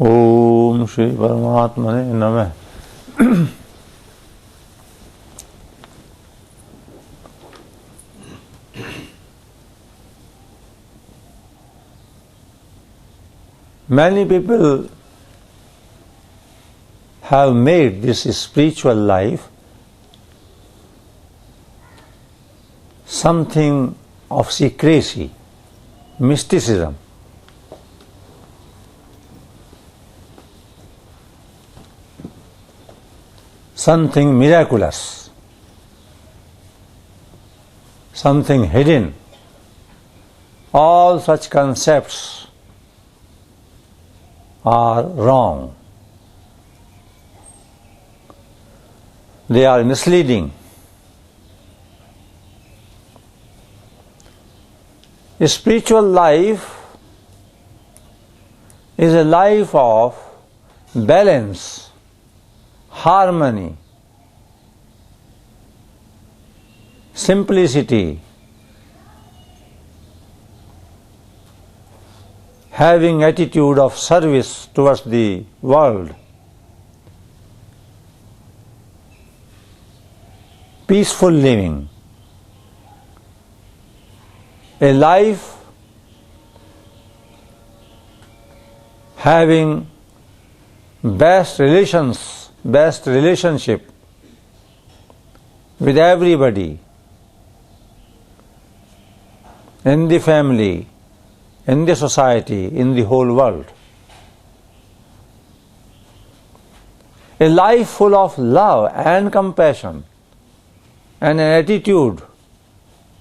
Om Shri Paramatmane Namah. Many people have made this spiritual life something of secrecy, mysticism. Something miraculous, something hidden. All such concepts are wrong. They are misleading. A spiritual life is a life of balance, harmony, simplicity, having attitude of service towards the world, peaceful living, a life having best relationship with everybody, in the family, in the society, in the whole world. A life full of love and compassion and an attitude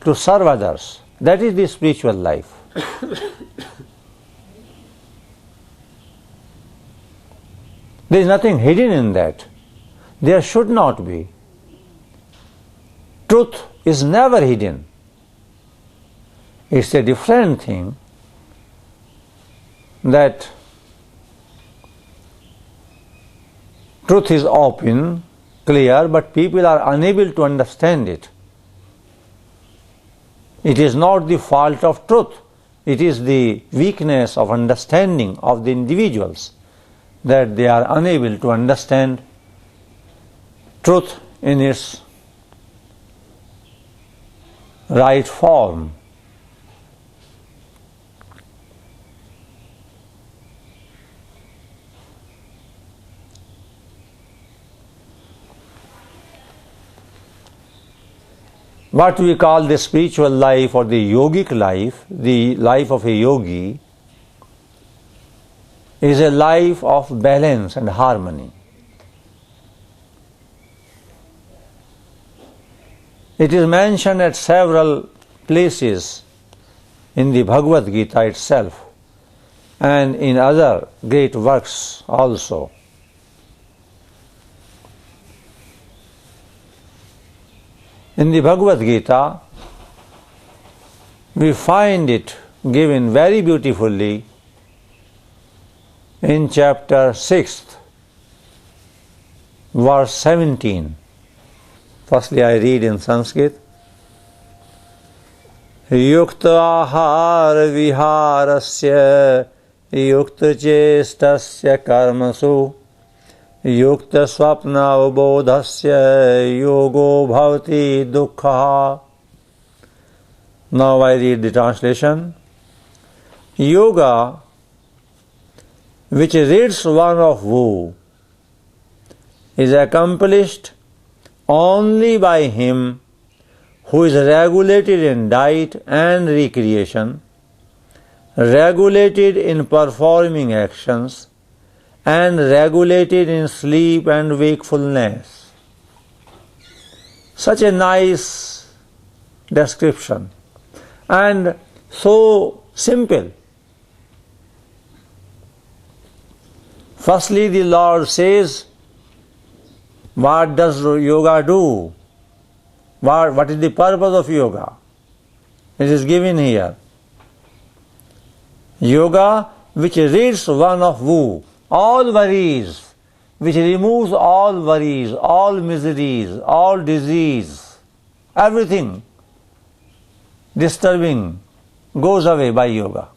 to serve others. That is the spiritual life. There is nothing hidden in that. There should not be. Truth is never hidden. It's a different thing that truth is open, clear, but people are unable to understand it. It is not the fault of truth. It is the weakness of understanding of the individuals that they are unable to understand truth in its right form. What we call the spiritual life or the yogic life, the life of a yogi, is a life of balance and harmony. It is mentioned at several places in the Bhagawat Gita itself and in other great works also. In the Bhagavad Gita, we find it given very beautifully in chapter 6, verse 17. Firstly, I read in Sanskrit. Yukta ahar viharasya yukta chestasya karmasu yukta swapna ubodhasya yogo bhavati dukkha. Now I read the translation. Yoga, which rids one of woe, is accomplished only by him who is regulated in diet and recreation, regulated in performing actions, and regulated in sleep and wakefulness. Such a nice description and so simple. Firstly, the Lord says, what does yoga do? What is the purpose of yoga? It is given here. Yoga which rids one of woe, all worries, which removes all worries, all miseries, all disease, everything disturbing goes away by yoga.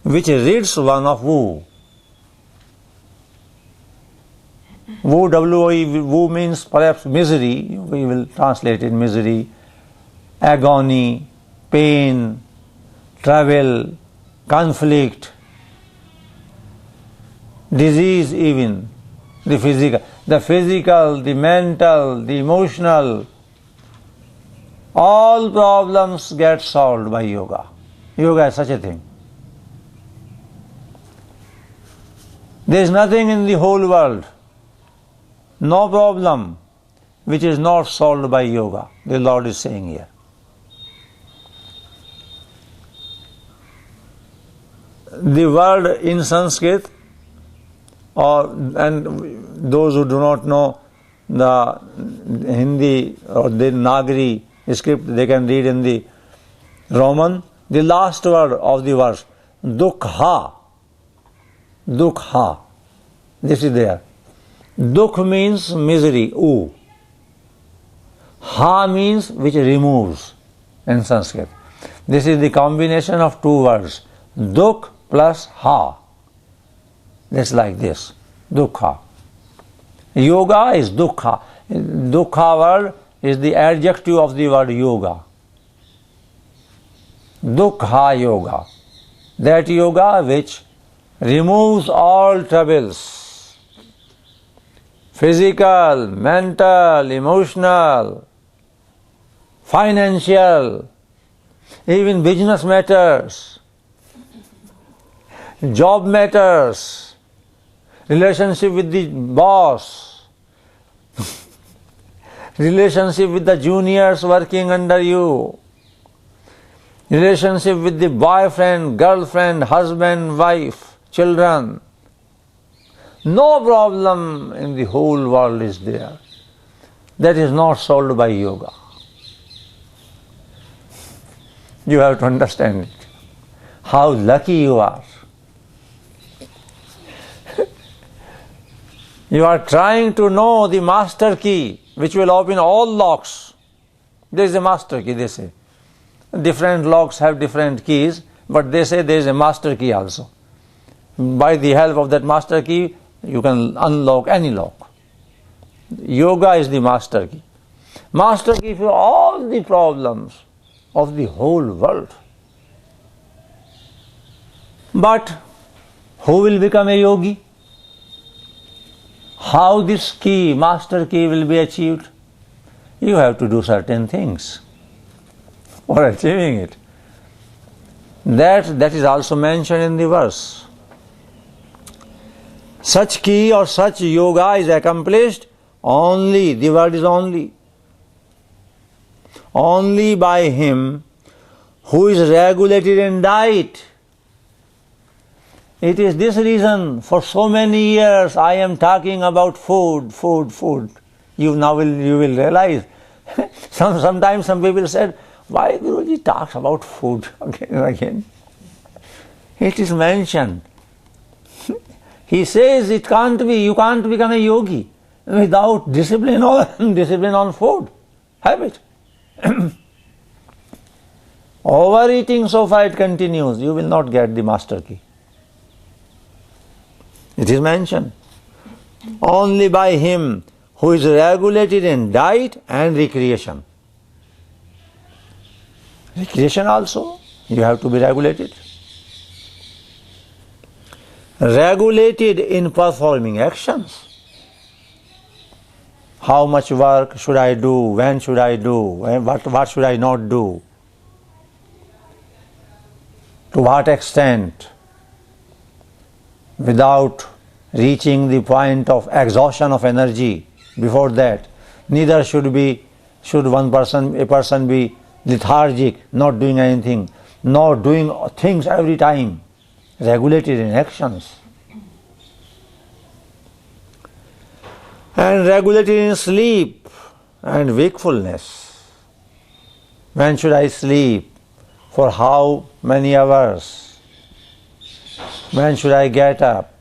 which rids one of woe. Woe, W-O-E, woe means perhaps misery, we will translate it misery, agony, pain, trouble, conflict, disease even, the physical, the mental, the emotional, all problems get solved by yoga. Yoga is such a thing. There is nothing in the whole world, no problem, which is not solved by yoga, the Lord is saying here. The word in Sanskrit, and those who do not know the Hindi or the Nagari script, they can read in the Roman, the last word of the verse, dukha. Dukha. This is there. Dukh means misery, u. Ha means which removes in Sanskrit. This is the combination of two words, dukh plus ha. That's like this, dukkha. Yoga is dukkha. Dukkha word is the adjective of the word yoga. Dukkha yoga. That yoga which removes all troubles. Physical, mental, emotional, financial, even business matters, job matters, relationship with the boss, relationship with the juniors working under you, relationship with the boyfriend, girlfriend, husband, wife, children. No problem in the whole world is there that is not solved by yoga. You have to understand it. How lucky you are. You are trying to know the master key which will open all locks. There is a master key, they say. Different locks have different keys, but they say there is a master key also. By the help of that master key, you can unlock any lock. Yoga is the master key. Master key for all the problems of the whole world. But who will become a yogi? How this key, master key, will be achieved? You have to do certain things for achieving it. That is also mentioned in the verse. Such key or such yoga is accomplished only, the word is only by him who is regulated in diet. It is this reason for so many years I am talking about food. You will realize. Sometimes some people said, why Guruji talks about food again and again? It is mentioned. He says you can't become a yogi without discipline on food, habit. Overeating, so far it continues, you will not get the master key. It is mentioned. Only by him who is regulated in diet and recreation. Recreation also, you have to be regulated. Regulated in performing actions. How much work should I do? When should I do? What should I not do? To what extent? Without reaching the point of exhaustion of energy before that. Neither should a person be lethargic, not doing anything, not doing things every time. Regulated in actions. And regulated in sleep and wakefulness. When should I sleep? For how many hours? When should I get up?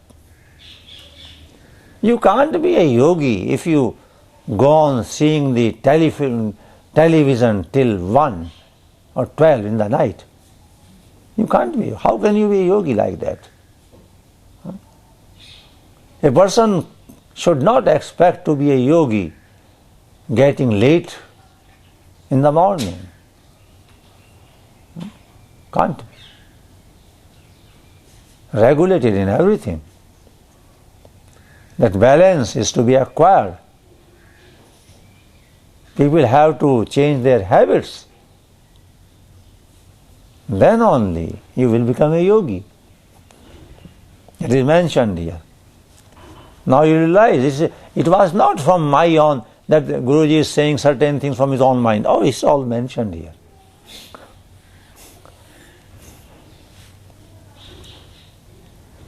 You can't be a yogi if you go on seeing the television till 1 or 12 in the night. You can't be. How can you be a yogi like that? A person should not expect to be a yogi getting late in the morning. Can't be. Regulated in everything. That balance is to be acquired. People have to change their habits. Then only you will become a yogi. It is mentioned here. Now you realize it was not from my own that Guruji is saying certain things from his own mind. Oh, it's all mentioned here.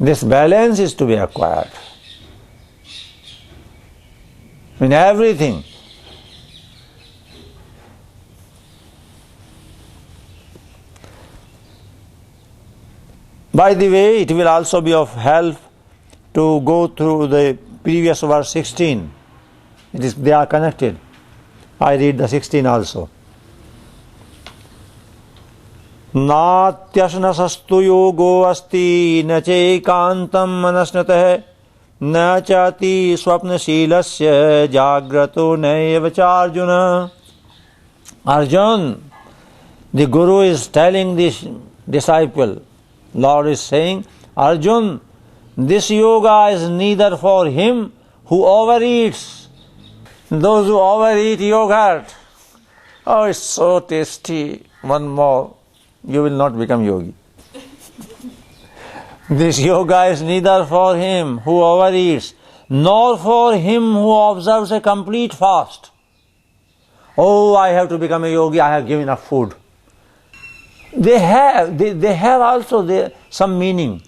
This balance is to be acquired in everything. By the way, it will also be of help to go through the previous verse 16. They are connected. I read the 16 also. नात्यशनसस्तु योगो अस्ति न चैकान्तं मनस्नतः न चाति स्वप्नशीलस्य जाग्रतो नैव चार्जुन. Arjun, the Guru is telling this disciple, Lord is saying, Arjun, this yoga is neither for him who overeats. Those who overeat yogurt, oh, it's so tasty, one more, you will not become yogi. This yoga is neither for him who overeats, nor for him who observes a complete fast. Oh, I have to become a yogi, I have given enough food. They have also some meaning.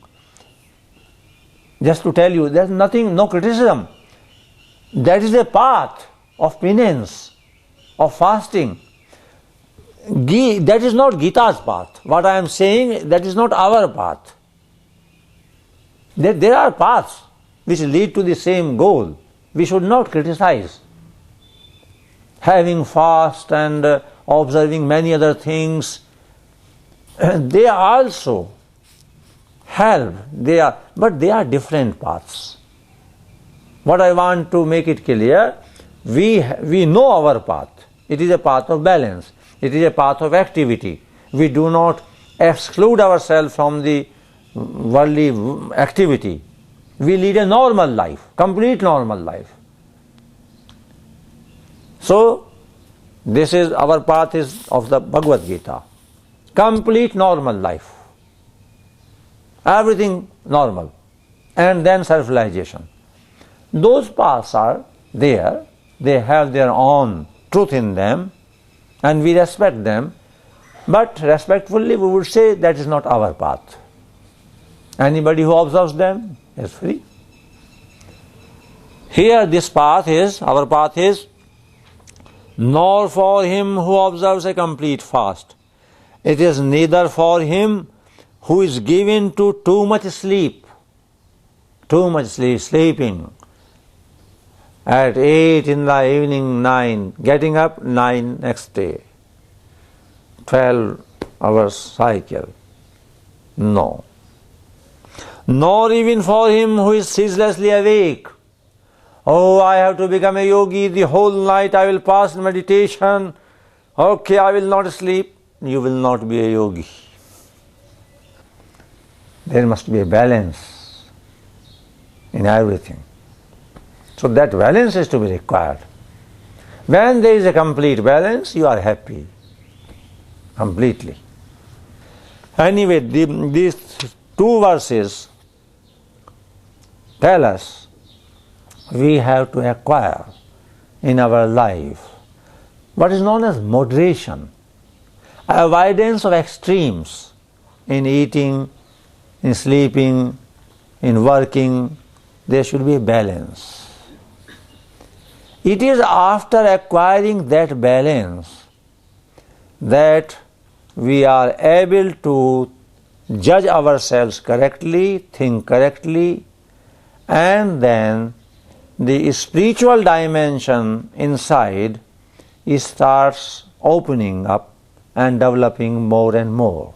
Just to tell you, there's nothing, no criticism. That is a path of penance, of fasting. That is not Gita's path. What I am saying, that is not our path. There are paths which lead to the same goal. We should not criticize. Having fast and observing many other things, they also help. But they are different paths. What I want to make it clear, we know our path. It is a path of balance. It is a path of activity. We do not exclude ourselves from the worldly activity. We lead a normal life, complete normal life. So, this is our path is of the Bhagavad Gita. Complete normal life. Everything normal. And then self-realization. Those paths are there. They have their own truth in them. And we respect them. But respectfully we would say that is not our path. Anybody who observes them is free. Here our path is, nor for him who observes a complete fast. It is neither for him who is given to too much sleep. Too much sleeping. At 8 in the evening, 9, getting up 9 next day. 12 hours cycle. No. Nor even for him who is ceaselessly awake. Oh, I have to become a yogi, the whole night I will pass in meditation. Okay, I will not sleep. You will not be a yogi. There must be a balance in everything. So that balance is to be required. When there is a complete balance, you are happy. Completely. Anyway, these two verses tell us we have to acquire in our life what is known as moderation, avoidance of extremes in eating, in sleeping, in working. There should be a balance. It is after acquiring that balance that we are able to judge ourselves correctly, think correctly, and then the spiritual dimension inside starts opening up and developing more and more.